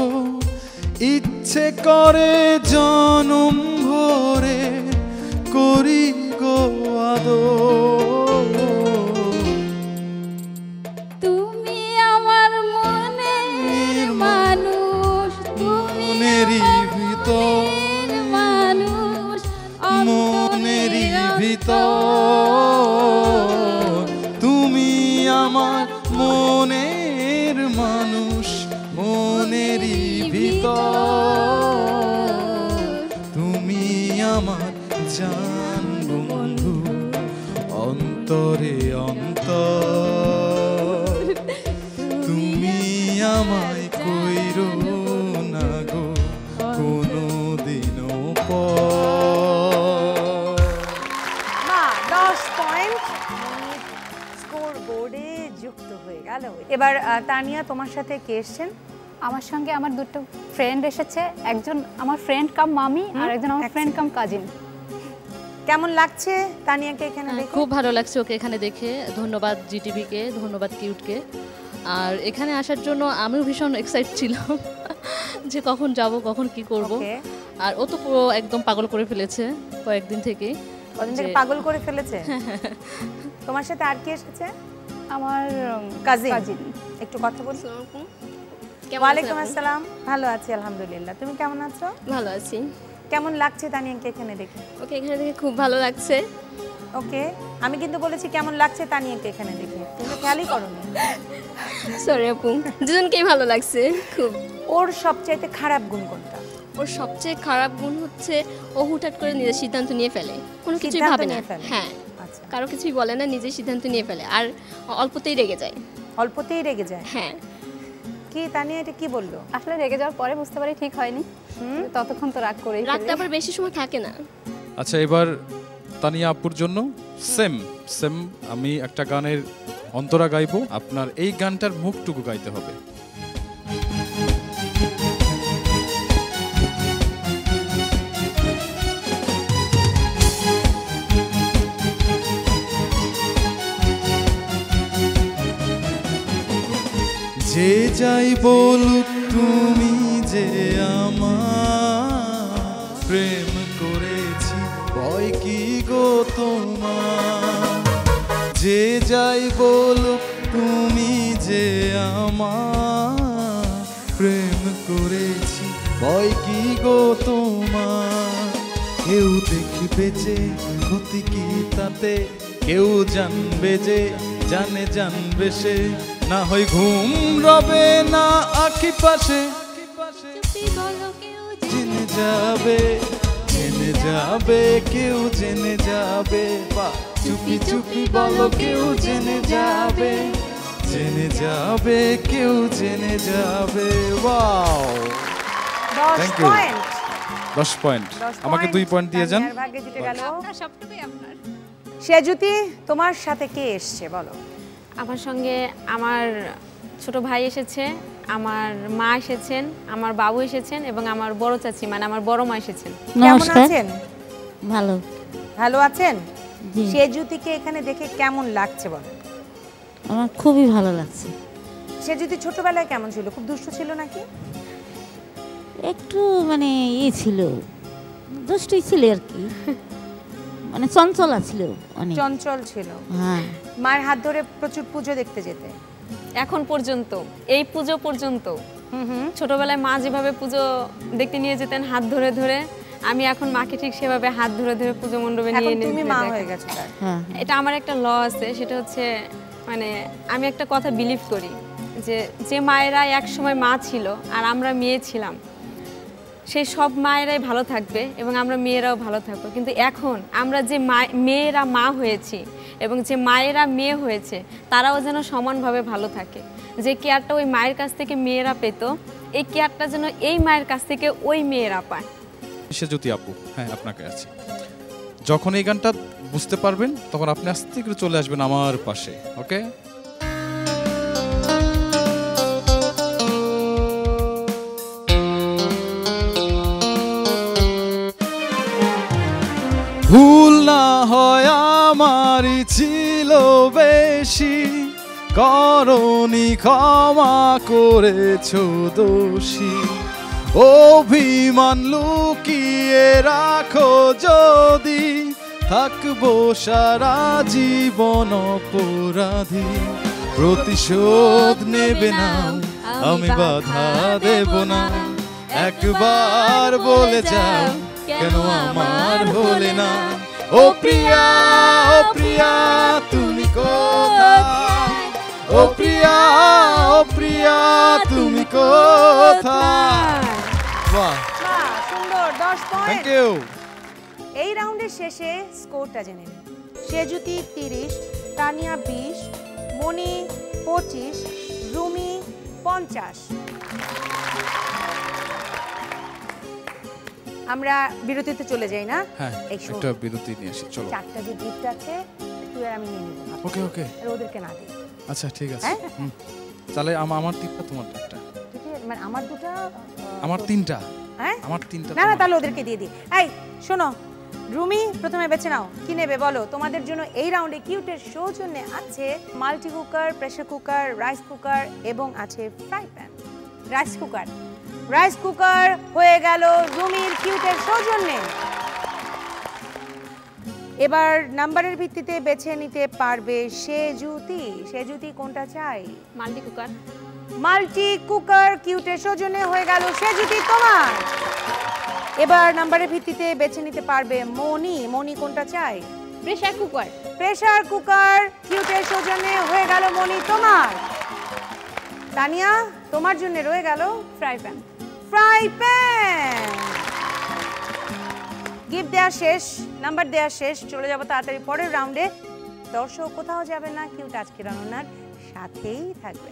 ইচ্ছে করে জনম ভরে করি গো আদর। তুমি আমার মনের মানুষ, মনেরই ভিতর, মানুষ মনেরই ভিতর। তুমি আমার মনের মানুষ, মনেরই ভিতর। তুমি আমার জান বন্ধু, অন্তরে অন্তর। তুমি আমায় কইরো না গো কোনো দিনও পর। বাহ, 10 পয়েন্ট স্কোর বোর্ডে যুক্ত হয়ে গেল। এবার তানিয়া, তোমার সাথে কে এসেছেন? আমার সঙ্গে আমার দুটো ফ্রেন্ড এসেছে, একজন আমার ফ্রেন্ড কাম মামি আর একজন আমার ফ্রেন্ড কাম কাজিন। কেমন লাগছে তানিয়াকে এখানে দেখে? খুব ভালো লাগছে ওকে এখানে দেখে। ধন্যবাদ জিটিভিকে, ধন্যবাদ কিউটকে। আর এখানে আসার জন্য আমিও ভীষণ এক্সাইট ছিলাম যে কখন যাব, কখন কি করব। আর ও তো পুরো একদম পাগল করে ফেলেছে কয়েকদিন থেকেই। কদিন থেকে পাগল করে ফেলেছে? তোমার সাথে আর কি এসেছে? আমার কাজিন। কাজিন। একটু কথা বলি। ওয়ালাইকুম আসসালাম। ভালো আছি আলহামদুলিল্লাহ। তুমি কেমন আছো? ভালো আছি। কেমন লাগছে তানিয়াকে এখানে দেখে? ওকে এখানে দেখে খুব ভালো লাগছে। ওকে, আমি কিন্তু বলেছি কেমন লাগছে তানিয়াকে এখানে দেখে, তুমি খেয়ালই করোনি। সরি আপু, দুজনকেই ভালো লাগছে খুব। ওর সবচাইতে খারাপ গুণ কোনটা? ওর সবচেয়ে খারাপ গুণ হচ্ছে ও হুটহাট করে নিজের সিদ্ধান্ত নিয়ে ফেলে, কোনো কিছুই ভাবে না। হ্যাঁ, কারো কিছুই বলে না, নিজের সিদ্ধান্ত নিয়ে ফেলে আর অল্পতেই রেগে যায়। অল্পতেই রেগে যায়? হ্যাঁ। কি তানিয়া এটা কি বললো? আসলে রেগে যাওয়ার পরে বুঝতে পারি ঠিক হয়নি, ততক্ষণ তো রাগ করেই ফেলে। রাগটা আবার বেশি সময় থাকে না। আচ্ছা, এবার তানিয়া আপুর জন্য সেম আমি একটা গানের অন্তরা গাইবো। আপনার এই গানটার মুখটুকু গাইতে হবে। যে যাই বলুক তুমি যে আমার প্রেম করেছি, ভয় কি গো তোমার। যে যাই বলুক তুমি যে আমার প্রেম করেছি, ভয় কি গো তোমার। কেউ দেখবে যে ক্ষতি কি তাতে, কেউ জানবে যে জানবে সে, না হয় ঘুম রবে না আখি পাশে। জেনে যাবে কেউ জেনে যাবে, বা চুপি চুপি বলো কেউ জেনে যাবে কেউ জেনে যাবে। Wow, 10 point. 10 পয়েন্ট। আমাকে 2 পয়েন্ট দিয়ে যান। ভাগ্যে জিতে গেল। সবটুকুই আপনার। সেজুতি, তোমার সাথে কে এসছে বলো? আমার সঙ্গে আমার ছোট ভাই এসেছে, আমার মা এসেছেন, আমার বাবু এসেছেন এবং আমার বড় চাচি মানে আমার বড় মা এসেছেন। কেমন আছেন? ভালো। ভালো আছেন? সেজুতিকে এখানে দেখে কেমন লাগছে বলো? আমার খুবই ভালো লাগছে। সেজুতি ছোটবেলায় কেমন ছিল? খুব দুষ্টু ছিল নাকি? একটু মানে ছিল, দুষ্টুই ছিল আর কি, মানে চঞ্চলা ছিল, অনেক চঞ্চল ছিল। হ্যাঁ। মায়ের হাত ধরে প্রচুর পুজো দেখতে যেতে? এখন পর্যন্ত, এই পুজো পর্যন্ত ছোটবেলায় মা যেভাবে পুজো দেখতে নিয়ে যেতেন হাত ধরে ধরে, আমি এখন মাকে ঠিক সেভাবে হাত ধরে ধরে পুজো মণ্ডপে নিয়ে নিয়ে তুমি মা হয়ে গেছো। এটা আমার একটা ল আছে, সেটা হচ্ছে মানে আমি একটা কথা বিলিভ করি যে মায়েরা এক সময় মা ছিল আর আমরা মেয়ে ছিলাম, সেই সব মায়েরাই ভালো থাকবে এবং আমরা মেয়েরাও ভালো থাকবো। কিন্তু এখন আমরা যে মেয়েরা মা হয়েছি এবং যে মায়েরা মেয়ে হয়েছে তারাও যেন সমানভাবে ভালো থাকে। যে কেয়ারটা ওই মায়ের কাছ থেকে মেয়েরা পেত, এই কেয়ারটা যেন এই মায়ের কাছ থেকে ওই মেয়েরা পায়। সেজুতি আপু, হ্যাঁ আপনাকে আছি। যখন এই গানটা বুঝতে পারবেন তখন আপনি আস্তে করে চলে আসবেন আমার পাশে, ওকে? ভুল না হয় আমারই ছিল বেশি, করনি ক্ষমা করেছো দোষী, অভিমান লুকিয়ে রাখো যদি, থাকবো সারা জীবন অপরাধী। প্রতিশোধ নেবে না, আমি বাধা দেব না, একবার বলে যাও কেন আমার হলে না। ও প্রিয়া, ও প্রিয়া তুমি কোথায়, ও প্রিয়া, ও প্রিয়া তুমি কোথায়। বাহ, সুন্দর, 10 পয়েন্ট। Thank you. এই রাউন্ডের শেষে স্কোরটা জেনে নিন। সেজুতি 30, তানিয়া 20, মনি 25, রুমি 50। আমরা বিরতিতে চলে যাই না? হ্যাঁ, এই শোন, একটা বিরতি নিয়ে আসি, চলো। 4টা যে গিফট আছে তুই আর আমি নিয়ে নিব। ওকে ওকে, আর ওদেরকে না দিই। আচ্ছা ঠিক আছে। তাহলে আমার তিনটা, তোমার একটা। ঠিক আছে, মানে আমার দুটো, আমার তিনটা। হ্যাঁ, আমার তিনটা। না না, তাহলে ওদেরকে দিয়ে দিই। এই শোনো, রুমি প্রথমে বেছে নাও, কি নেবে বলো? তোমাদের জন্য এই রাউন্ডে কিউটের সৌজন্যে আছে multi cooker, pressure cooker, rice cooker এবং আছে fry pan. Rice cooker, rice cooker হয়ে গেল রুমির কিউটের সৌজন্যে। এবার নাম্বারের ভিত্তিতে বেছে নিতে পারবে সেজুতি। সেজুতি কোনটা চাই? Multi cooker. মাল্টি কুকার কিউটের সৌজন্যে হয়ে গেল সেজুতি তোমার। এবার নাম্বারের ভিত্তিতে বেছে নিতে পারবে মনি। মনি কোনটা চাই? Pressure cooker. প্রেসার কুকার কিউটের সৌজন্যে হয়ে গেল মনি তোমার। তানিয়া, তোমার জন্য রয়ে গেল fry pan. Fry pan. Gift দেওয়া শেষ, নাম্বার দেওয়া শেষ। চলে যাবো তাড়াতাড়ি পরের রাউন্ডে। দর্শক কোথাও যাবে না, কিউট আজকে রান্নার সাথেই থাকবে।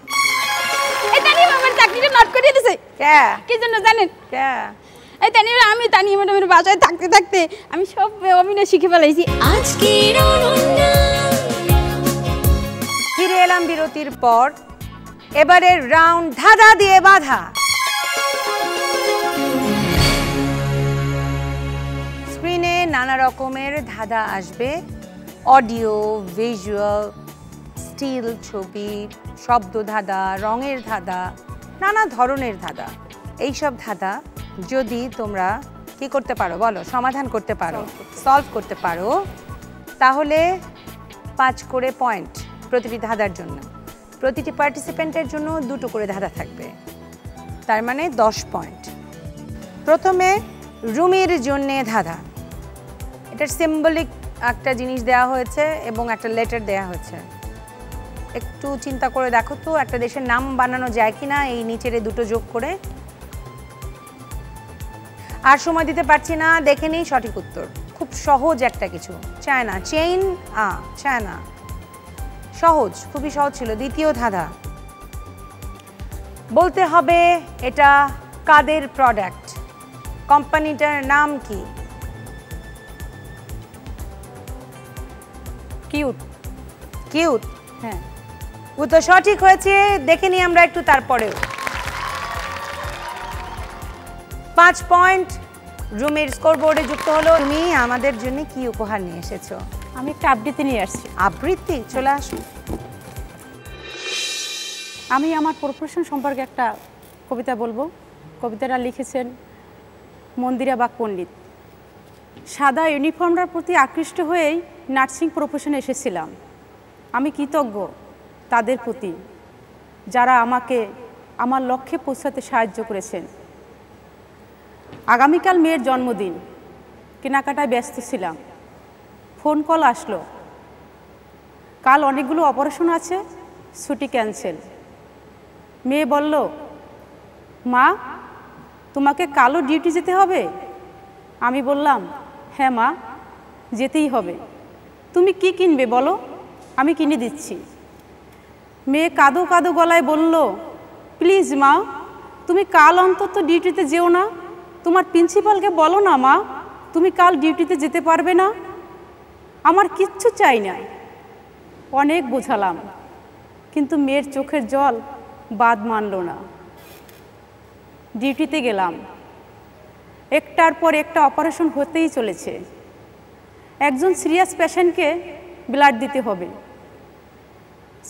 এই তানিয়া আমার চাকরিটা নট করে দিয়েছে। কে? কি জন্য জানেন? কে? এই তানিয়া, আমি তানিয়া ম্যাডামের বাসায় থাকতে থাকতে আমি সব অভিনয় শিখে ফেলাইছি। আজকের অনন্যা। ফিরে এলাম বিরতির পর। এবারের রাউন্ড ধাঁধা দিয়ে বাঁধা। স্ক্রিনে নানা রকমের ধাঁধা আসবে, অডিও, ভিজুয়াল, স্টিল ছবি, শব্দ ধাঁধা, রঙের ধাঁধা, নানা ধরনের ধাঁধা। এইসব ধাঁধা যদি তোমরা কি করতে পারো বলো, সমাধান করতে পারো, সলভ করতে পারো, তাহলে 5 করে পয়েন্ট প্রতিটি ধাঁধার জন্য। প্রতিটি পার্টিসিপেন্টের জন্য 2টো করে ধাঁধা থাকবে, তার মানে 10 পয়েন্ট। প্রথমে রুমির জন্যে ধাঁধা। এটার সিম্বলিক একটা জিনিস দেওয়া হয়েছে এবং একটা লেটার দেওয়া হয়েছে। একটু চিন্তা করে দেখো তো একটা দেশের নাম বানানো যায় কিনা এই নিচের 2টো যোগ করে। আর সময় দিতে পারছি না, দেখে নেই সঠিক উত্তর। খুব সহজ একটা কিছু, চায়না, চেইন চায়না, সহজ, খুবই সহজ ছিল। দ্বিতীয় ধাঁধা, বলতে হবে এটা কাদের প্রোডাক্ট, কোম্পানিটার নাম কি? কিউট। কিউট, হ্যাঁ, উত্তর সঠিক হয়েছে। দেখে নিই আমরা একটু তারপরেও। 5 পয়েন্ট রুমির স্কোর বোর্ডে যুক্ত হলো। তুমি আমাদের জন্য কি উপহার নিয়ে এসেছো? আমি একটা আবৃত্তি নিয়ে আসছি। আবৃত্তি? চলে আসো। আমি আমার প্রফেশন সম্পর্কে একটা কবিতা বলবো। কবিতাটা লিখেছেন মন্দিরা বাগ পণ্ডিত। সাদা ইউনিফর্মটার প্রতি আকৃষ্ট হয়েই নার্সিং প্রফেশনে এসেছিলাম। আমি কৃতজ্ঞ তাদের প্রতি যারা আমাকে আমার লক্ষ্যে পৌঁছাতে সাহায্য করেছেন। আগামীকাল মেয়ের জন্মদিন, কেনাকাটায় ব্যস্ত ছিলাম। ফোন কল আসলো, কাল অনেকগুলো অপারেশন আছে, ছুটি ক্যান্সেল। মেয়ে বলল, মা তোমাকে কালও ডিউটি যেতে হবে? আমি বললাম, হ্যাঁ মা, যেতেই হবে। তুমি কি কিনবে বলো, আমি কিনে দিচ্ছি। মেয়ে কাঁদো কাঁদো গলায় বলল, প্লিজ মা, তুমি কাল অন্তত ডিউটিতে যেও না। তোমার প্রিন্সিপালকে বলো না মা, তুমি কাল ডিউটিতে যেতে পারবে না। আমার কিচ্ছু চাই না। অনেক বোঝালাম, কিন্তু মেয়ের চোখের জল বাদ মানল না। ডিউটিতে গেলাম, একটার পর একটা অপারেশন হতেই চলেছে। একজন সিরিয়াস পেশেন্টকে ব্লাড দিতে হবে।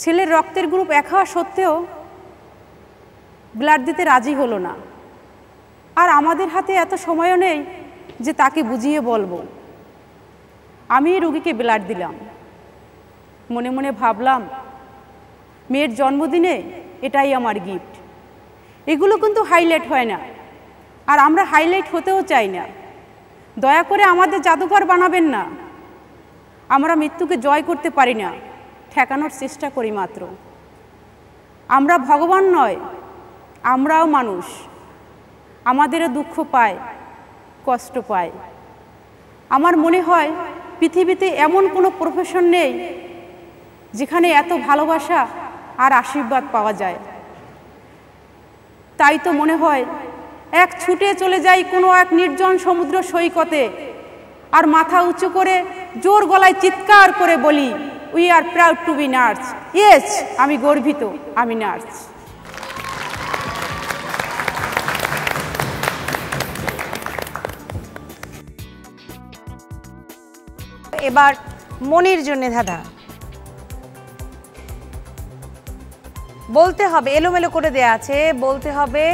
ছেলের রক্তের গ্রুপ এক হওয়া সত্ত্বেও ব্লাড দিতে রাজি হলো না। আর আমাদের হাতে এত সময়ও নেই যে তাকে বুঝিয়ে বলবো। আমি রুগীকে ব্লাড দিলাম। মনে মনে ভাবলাম, মেয়ের জন্মদিনে এটাই আমার গিফট। এগুলো কিন্তু হাইলাইট হয় না, আর আমরা হাইলাইট হতেও চাই না। দয়া করে আমাদের জাদুঘর বানাবেন না। আমরা মৃত্যুকে জয় করতে পারি না, ঠেকানোর চেষ্টা করি মাত্র। আমরা ভগবান নয়, আমরাও মানুষ। আমাদেরও দুঃখ পায়, কষ্ট পায়। আমার মনে হয় পৃথিবীতে এমন কোনো প্রফেশন নেই যেখানে এত ভালোবাসা আর আশীর্বাদ পাওয়া যায়। তাই তো মনে হয় এক ছুটে চলে যাই কোনো এক নির্জন সমুদ্র সৈকতে, আর মাথা উঁচু করে জোর গলায় চিৎকার করে বলি, we are proud to be nurse. Yes, আমি গর্বিত, আমি নার্স। এবার মনির জন্য দাদা বলতে হবে, এলোমেলো করে দেয়া আছে, বলতে হবে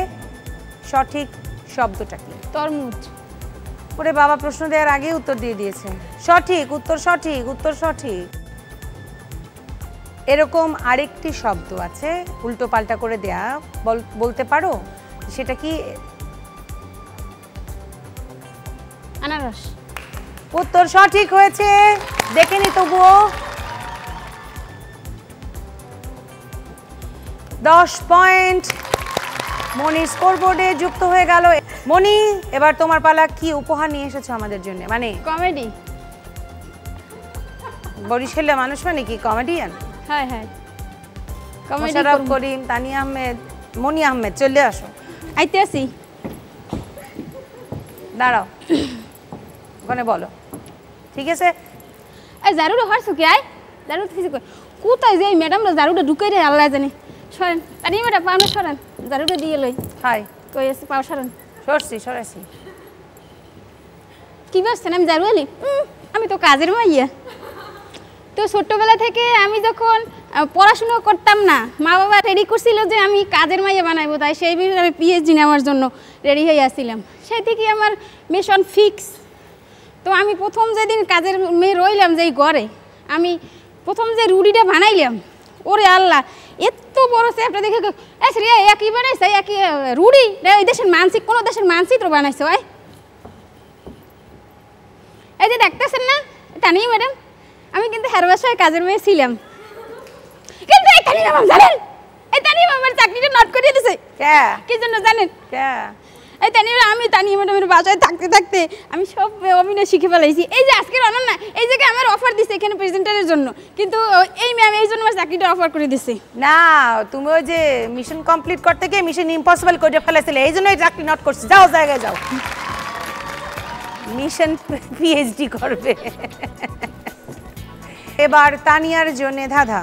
সঠিক শব্দটা কি। তরমুজ। ওরে বাবা, প্রশ্ন দেওয়ার আগে উত্তর দিয়ে দিয়েছে। সঠিক উত্তর, সঠিক উত্তর, সঠিক। এরকম আরেকটি শব্দ আছে উল্টো পাল্টা করে দেয়া, বলতে পারো সেটা কি? আনারস। উত্তর সঠিক হয়েছে, দেখে নি তবুও। 10 পয়েন্ট মনি স্কোরবোর্ডে যুক্ত হয়ে গেল। মনি, এবার তোমার পালা। কি উপহার নিয়ে এসেছো আমাদের জন্য? মানে কমেডি। বরিশালের মানুষ মানে কি কমেডিয়ান? হ্যাঁ হ্যাঁ, কমেডি। মোশাররফ করিম, তানিয়া আহমেদ, মনি আহমেদ, চলে আসো। আইতে আসি। দাঁড়াও, ওখানে বলো। ঠিক আছে। এই জারুটা হরছো কি? আয় জারু কিছু কই কোথায় যে ম্যাডামরা জারুটা ঢুকাই রে, আল্লাহ জানে। সরেন, আরে ম্যাডাম পাও না, সরেন, জারুটা দিয়ে লই। হাই কই আছে, পাও সরেন। সরাসি। কি ভাবছেন আমি জারু আলি? আমি তো কাজের মাইয়া। তো ছোট্টবেলা থেকে আমি যখন পড়াশুনো করতাম না, মা বাবা রেডি করছিল যে আমি কাজের মাইয়া বানাইবো, তাই সেই বিষয়ে আমি পিএইচডি নেওয়ার জন্য রেডি হয়ে আসছিলাম। সেই থেকে আমার মিশন ফিক্স। তো আমি প্রথম যেদিন কাজের মেয়ে রইলাম যে ঘরে, আমি প্রথম যে রুটিটা বানাইলাম, ওরে আল্লাহ, এত বড় চ্যাপটা দেখে রে একই বানাইছে, একই রুটি এই দেশের মানসিক, কোনো দেশের মানচিত্র বানাইছে। ভাই এই যে দেখতেছেন না, তা নেই ম্যাডাম, আমি কিন্তু হের বাসায় কাজের মেয়ে ছিলাম। কিন্তু এই তানি ম্যাম জানেন, এই তানি ম্যামের চাকরিটা নট করিয়ে দিছে। কি জন্য জানেন? এই আমি তানিয়া ম্যাডামের বাসায় থাকতে থাকতে আমি সব অভিনয় শিখে ফেলাইছি। এই যে আজকের অনন্যা, এই জায়গায় আমার অফার দিছে এখানে প্রেজেন্টারের জন্য, কিন্তু এই ম্যাম এই জন্য আমার চাকরিটা অফার করে দিছে। না, তুমি ওই যে মিশন কমপ্লিট করতে গিয়ে মিশন ইম্পসিবল করে ফেলেছিলে, এই জন্য এই চাকরি নট করছি। যাও জায়গায় যাও, মিশন পিএইচডি করবে। এবার তানিয়ার জন্য ধাঁধা।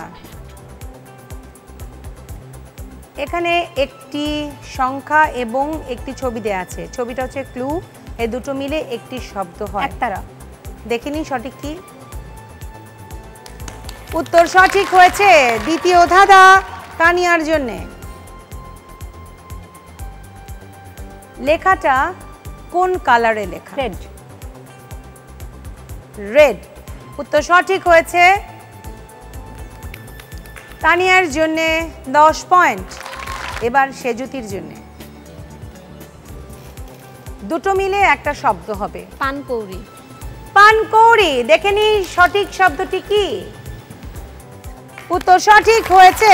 এখানে একটি সংখ্যা এবং একটি ছবি দেয়া আছে। ছবিটা হচ্ছে ক্লু, এই দুটো মিলে একটি শব্দ হয়। একতারা। দেখিনি সঠিক কি? উত্তর সঠিক হয়েছে। দ্বিতীয় ধাঁধা তানিয়ার জন্য। লেখাটা কোন কালারে লেখা? রেড। রেড, উত্তর সঠিক হয়েছে। তানিয়ার জন্য 10 পয়েন্ট। এবার সেজুতির জন্য। দুটো মিলে একটা শব্দ হবে। পানকৌড়ি। পানকৌড়ি, দেখে নি সঠিক শব্দটি কি? উত্তর সঠিক হয়েছে।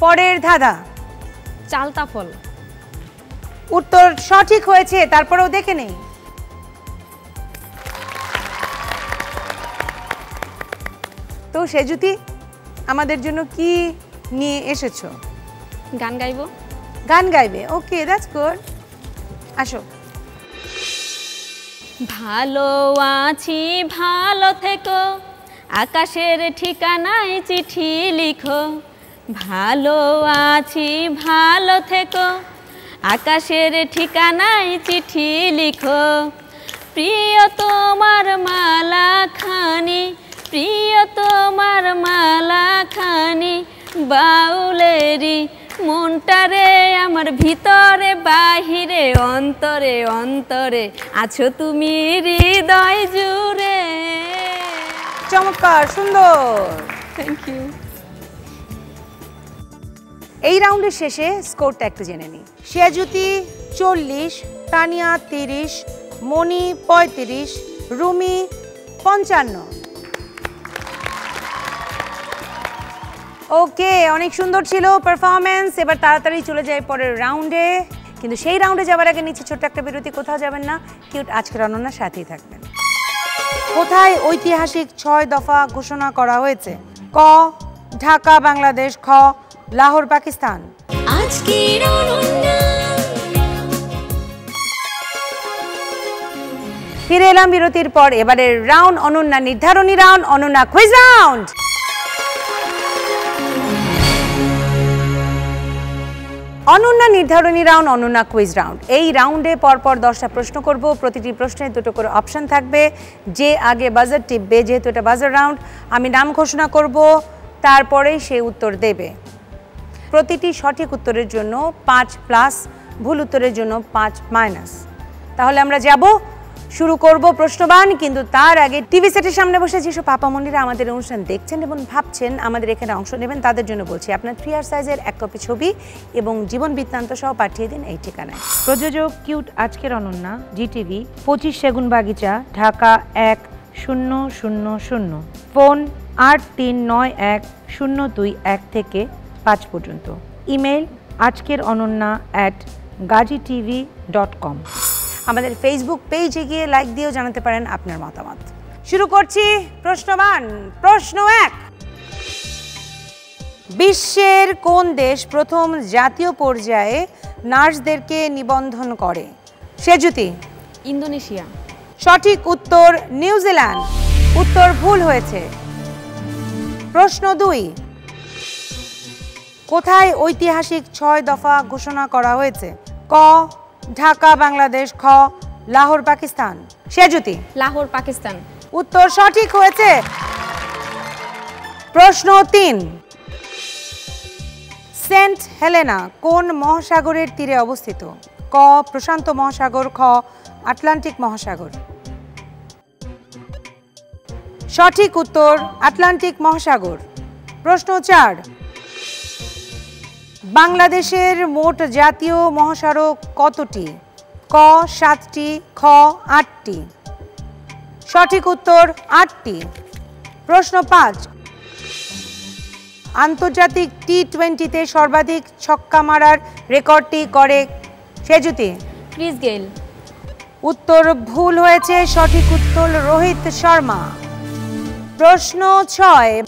পরের ধাঁধা। চালতা ফল। উত্তর সঠিক হয়েছে, তারপরেও দেখে নেই। তো সেজুতি, আমাদের জন্য কি নিয়ে এসেছো? গান গাইবো। গান গাইবে? ওকে, দ্যাটস গুড। আসো। ভালো আছি ভালো থেকো, আকাশের ঠিকানায় চিঠি লিখো। ভালো আছি ভালো থেকো, আকাশের ঠিকানায় চিঠি লিখো। প্রিয় তোমার মালা খানি, প্রিয় তোমার মালা খানি, বাউলেরি মনটারে আমার ভিতরে বাহিরে অন্তরে অন্তরে আছো তুমি হৃদয় জুড়ে। চমৎকার, সুন্দর, থ্যাংক ইউ। এই রাউন্ডের শেষে স্কোরটা একটু জেনে নিই। শিয়াজুতি 40, তানিয়া 30, মনি 35, রুমি 55। ওকে, অনেক সুন্দর ছিল পারফরমেন্স। এবার তাড়াতাড়ি চলে যাই পরের রাউন্ডে, কিন্তু সেই রাউন্ডে যাওয়ার আগে নিচে ছোট্ট একটা বিরতি, কোথাও যাবেন না, কিউট আজকের অনন্যার সাথেই থাকবেন। কোথায় ঐতিহাসিক 6 দফা ঘোষণা করা হয়েছে? ক ঢাকা বাংলাদেশ, খ লাহোর পাকিস্তান। আজকের অনন্যা। ফিরে এলাম বিরতির পর। এবারের রাউন্ড অনন্যা নির্ধারণী round, Ananya quiz round. Ananya নির্ধারণী রাউন্ড, অনন্যা কুইজ রাউন্ড। এই রাউন্ডে পরপর 10টা প্রশ্ন করব, প্রতিটি প্রশ্নে 2টো করে অপশন থাকবে। যে আগে বাজার টিপবে, যেহেতু এটা বাজার রাউন্ড, আমি নাম ঘোষণা করব, তারপরেই সে উত্তর দেবে। প্রতিটি সঠিক উত্তরের জন্য 5+, ভুল উত্তরের জন্য 5-। তাহলে আমরা যাব, শুরু করব প্রশ্নবান। কিন্তু তার আগে টিভি সেটের সামনে বসে যেসব পাপামণিরা আমাদের অনুষ্ঠান দেখছেন এবং ভাবছেন আমাদের এখানে অংশ নেবেন, তাদের জন্য বলছি, আপনার 3R সাইজের 1 কপি ছবি এবং জীবন বৃত্তান্ত সহ পাঠিয়ে দিন এই ঠিকানায়। প্রযোজক কিউট আজকের অনন্যা, জিটিভি, 25 সেগুনবাগিচা, ঢাকা 1000। ফোন 839102 থেকে 5 পর্যন্ত। ইমেল আজকের ononna@gajitv.com। আমাদের ফেসবুক পেজে গিয়ে লাইক দিয়েও জানাতে পারেন আপনার মতামত। শুরু করছি প্রশ্নবান। প্রশ্ন 1, বিশ্বের কোন দেশ প্রথম জাতীয় পর্যায়ে নার্সদেরকে নিবন্ধন করে? সেজুতি ইন্দোনেশিয়া। সঠিক উত্তর নিউজিল্যান্ড। উত্তর ভুল হয়েছে। প্রশ্ন 2, কোথায় ঐতিহাসিক 6 দফা ঘোষণা করা হয়েছে? ক ঢাকা বাংলাদেশ, খ লাহোর পাকিস্তান। সেজুতি লাহোর পাকিস্তান। উত্তর সঠিক হয়েছে। প্রশ্ন 3, সেন্ট হেলেনা কোন মহাসাগরের তীরে অবস্থিত? ক প্রশান্ত মহাসাগর, খ আটলান্টিক মহাসাগর। সঠিক উত্তর আটলান্টিক মহাসাগর। প্রশ্ন 4, বাংলাদেশের মোট জাতীয় মহাসড়ক কতটি? ক 7টি, খ 8টি। সঠিক উত্তর 8টি। প্রশ্ন 5, আন্তর্জাতিক টি20তে সর্বাধিক ছক্কা মারার রেকর্ডটি করে? Sejuti Chris Gayle. উত্তর ভুল হয়েছে। সঠিক উত্তর রোহিত শর্মা। প্রশ্ন 6,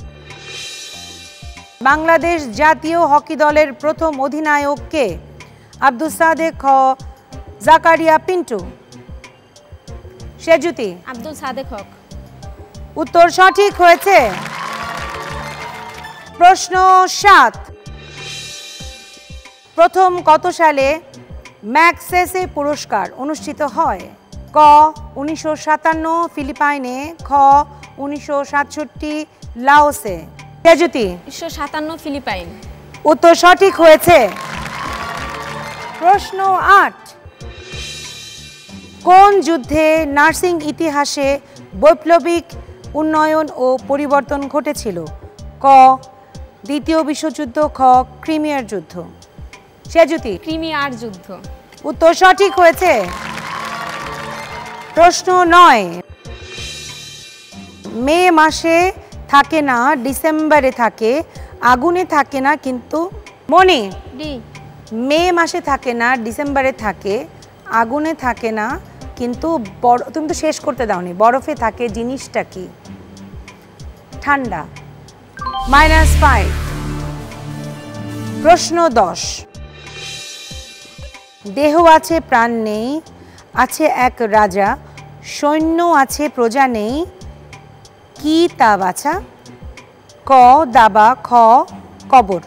বাংলাদেশ জাতীয় হকি দলের প্রথম অধিনায়ক কে? আব্দুল সাদেক, খ জাকারিয়া পিন্টু। সেজুতি আব্দুল সাদেক হক। উত্তর সঠিক হয়েছে। প্রশ্ন 7, প্রথম কত সালে ম্যাগসেসে পুরস্কার অনুষ্ঠিত হয়? ক 1957 ফিলিপাইনে, খ 1967 লাওসে। সেজুতি 1957 ফিলিপাইন। উত্তর সঠিক হয়েছে। প্রশ্ন 8, কোন যুদ্ধে নার্সিং ইতিহাসে বৈপ্লবিক উন্নয়ন ও পরিবর্তন ঘটেছিল? ক দ্বিতীয় বিশ্বযুদ্ধ, খ ক্রিমিয়ার যুদ্ধ। সেজুতি ক্রিমিয়ার যুদ্ধ। উত্তর সঠিক হয়েছে। প্রশ্ন 9, মে মাসে থাকে না ডিসেম্বরে থাকে, আগুনে থাকে না কিন্তু মনে। ডি মে মাসে থাকে না ডিসেম্বরে থাকে, আগুনে থাকে না কিন্তু তুমি তো শেষ করতে দাওনি। বরফে থাকে জিনিসটা কি? ঠান্ডা। -5। প্রশ্ন 10, দেহ আছে প্রাণ নেই, আছে এক রাজা, সৈন্য আছে প্রজা নেই, কি তা বাছা? ক দাবা, খ কবর।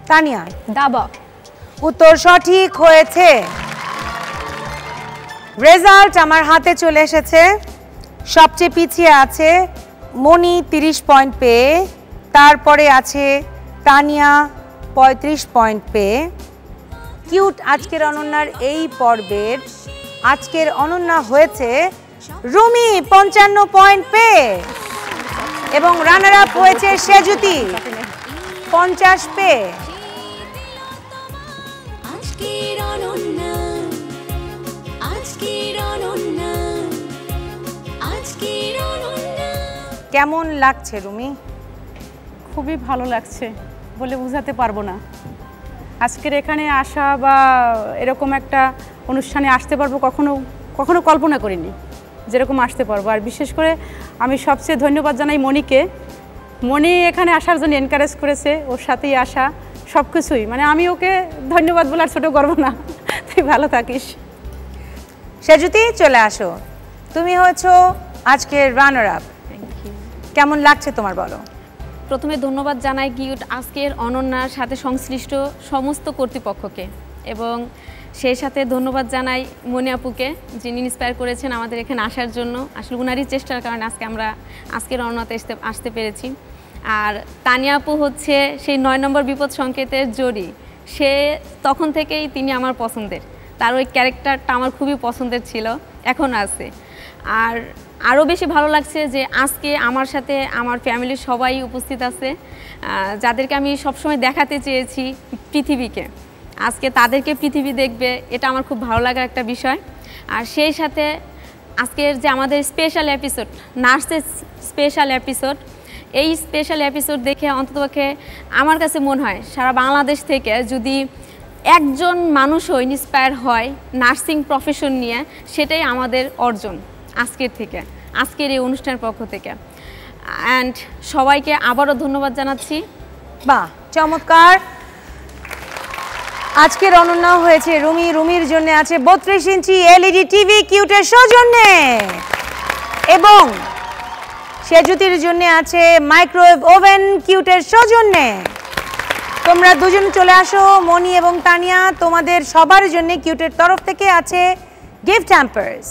তানিয়া, দাবা। উত্তর সঠিক হয়েছে। রেজাল্ট আমার হাতে চলে এসেছে। সবচেয়ে পিছিয়ে আছে মনি 30 পয়েন্ট পেয়ে, তারপরে আছে তানিয়া 35 পয়েন্ট পেয়ে। কিউট আজকের অনন্যার এই পর্বের আজকের অনন্যা হয়েছে রুমি 55 পয়েন্ট পেয়ে, এবং রানার আপ হয়েছে সেজুতি 50 পেয়ে। কেমন লাগছে রুমি? খুবই ভালো লাগছে, বলে বোঝাতে পারবো না। আজকের এখানে আসা বা এরকম একটা অনুষ্ঠানে আসতে পারবো কখনো কখনো কল্পনা করিনি যেরকম আসতে পারবো। আর বিশেষ করে আমি সবচেয়ে ধন্যবাদ জানাই মনিকে। মনি এখানে আসার জন্য এনকারেজ করেছে, ওর সাথেই আসা সব কিছুই, মানে আমি ওকে ধন্যবাদ বলার ছোটো করবো না। তুই ভালো থাকিস। সেজুতি চলে আসো, তুমি হয়েছো আজকের রানার আপ। কেমন লাগছে তোমার বলো? প্রথমে ধন্যবাদ জানাই কিউট আজকের অনন্যার সাথে সংশ্লিষ্ট সমস্ত কর্তৃপক্ষকে, এবং সেই সাথে ধন্যবাদ জানাই মনি আপুকে, যিনি ইন্সপায়ার করেছেন আমাদের এখানে আসার জন্য। আসলে উনারই চেষ্টার কারণে আজকে আমরা আজকের অনন্যাতে আসতে পেরেছি। আর তানিয়া আপু হচ্ছে সেই 9 নম্বর বিপদ সংকেতের জড়ি। সে তখন থেকেই তিনি আমার পছন্দের, তার ওই ক্যারেক্টারটা আমার খুবই পছন্দের ছিল, এখন আছে। আর আরও বেশি ভালো লাগছে যে আজকে আমার সাথে আমার ফ্যামিলির সবাই উপস্থিত আছে, যাদেরকে আমি সবসময় দেখাতে চেয়েছি পৃথিবীকে। আজকে তাদেরকে পৃথিবী দেখবে, এটা আমার খুব ভালো লাগার একটা বিষয়। আর সেই সাথে আজকের যে আমাদের স্পেশাল এপিসোড, নার্সের স্পেশাল এপিসোড, এই স্পেশাল এপিসোড দেখে অন্ততপক্ষে আমার কাছে মনে হয় সারা বাংলাদেশ থেকে যদি একজন মানুষও ইন্সপায়ার হয় নার্সিং প্রফেশন নিয়ে, সেটাই আমাদের অর্জন আজকের থেকে, আজকের এই অনুষ্ঠানের পক্ষ থেকে। অ্যান্ড সবাইকে আবারও ধন্যবাদ জানাচ্ছি। বাহ, চমৎকার। আজকের অনন্যা হয়েছে রুমি। রুমির জন্য আছে 32 ইঞ্চি এলইডি টিভি কিউটের সৌজন্যে, এবং সেজুতির জন্য আছে মাইক্রোওয়েভ ওভেন কিউটের সৌজন্যে। তোমরা দুজন চলে আসো, মনি এবং তানিয়া, তোমাদের সবার জন্য কিউটের তরফ থেকে আছে গিফট হ্যাম্পার্স।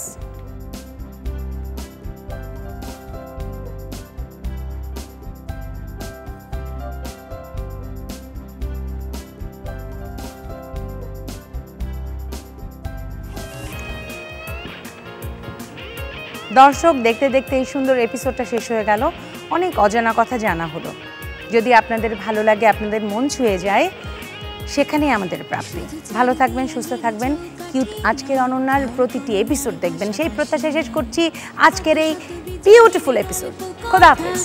দর্শক, দেখতে দেখতে এই সুন্দর এপিসোডটা শেষ হয়ে গেল। অনেক অজানা কথা জানা হলো। যদি আপনাদের ভালো লাগে, আপনাদের মন ছুঁয়ে যায়, সেখানেই আমাদের প্রাপ্তি। ভালো থাকবেন, সুস্থ থাকবেন। কিউট আজকের অনন্যার প্রতিটি এপিসোড দেখবেন, সেই প্রত্যাশা শেষ করছি আজকের এই বিউটিফুল এপিসোড। খোদা হাফেজ।